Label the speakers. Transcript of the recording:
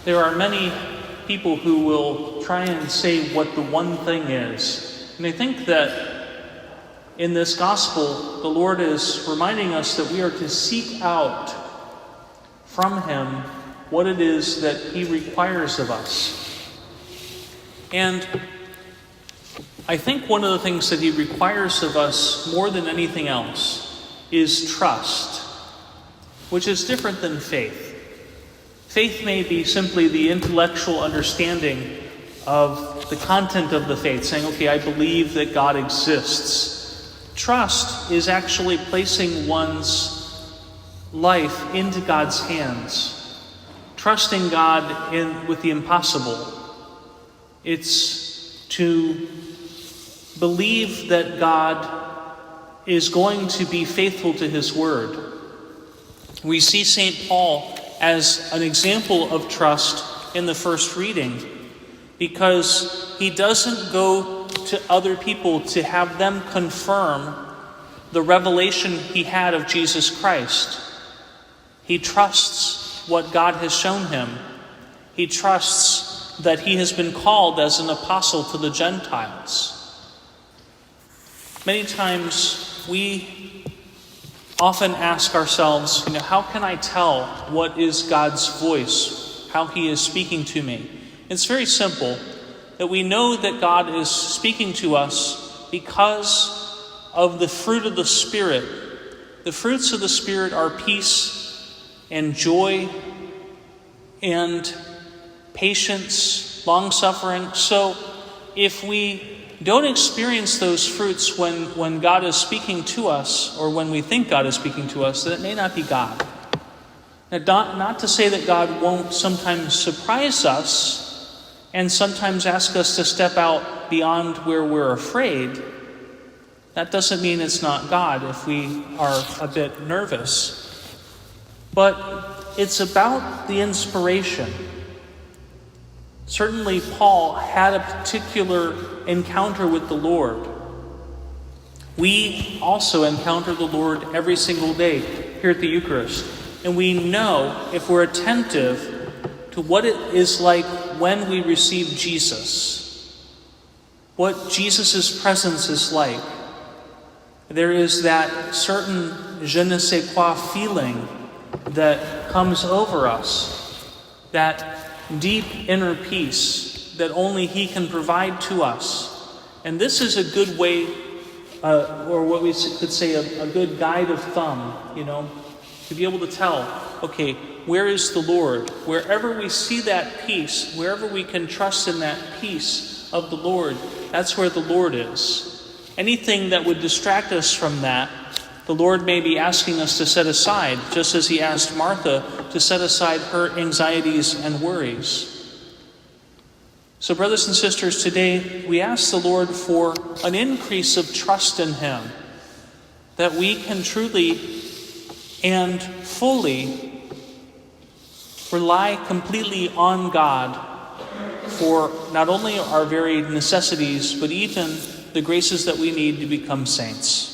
Speaker 1: There are many people who will try and say what the one thing is. And I think that in this gospel, the Lord is reminding us that we are to seek out from Him what it is that He requires of us. And I think one of the things that He requires of us more than anything else is trust, which is different than faith. Faith may be simply the intellectual understanding of the content of the faith, saying, okay, I believe that God exists. Trust is actually placing one's life into God's hands, trusting God with the impossible. It's to believe that God is going to be faithful to His word. We see St. Paul as an example of trust in the first reading, because he doesn't go to other people to have them confirm the revelation he had of Jesus Christ. He trusts what God has shown him. He trusts that he has been called as an apostle to the Gentiles. Many times we often ask ourselves, how can I tell what is God's voice, how He is speaking to me? It's very simple, that we know that God is speaking to us because of the fruit of the Spirit. The fruits of the Spirit are peace and joy and patience, long-suffering. So if we don't experience those fruits when God is speaking to us, or when we think God is speaking to us, then it may not be God. Now, not to say that God won't sometimes surprise us and sometimes ask us to step out beyond where we're afraid. That doesn't mean it's not God if we are a bit nervous. But it's about the inspiration. Certainly, Paul had a particular encounter with the Lord. We also encounter the Lord every single day here at the Eucharist. And we know, if we're attentive to what it is like when we receive Jesus, what Jesus' presence is like. There is that certain je ne sais quoi feeling that comes over us, that deep inner peace that only He can provide to us. And this is a good way, or what we could say a good guide of thumb, to be able to tell, okay, where is the Lord? Wherever we see that peace, wherever we can trust in that peace of the Lord, that's where the Lord is. Anything that would distract us from that, the Lord may be asking us to set aside, just as He asked Martha to set aside her anxieties and worries. So, brothers and sisters, today we ask the Lord for an increase of trust in Him, that we can truly and fully rely completely on God for not only our very necessities, but even the graces that we need to become saints.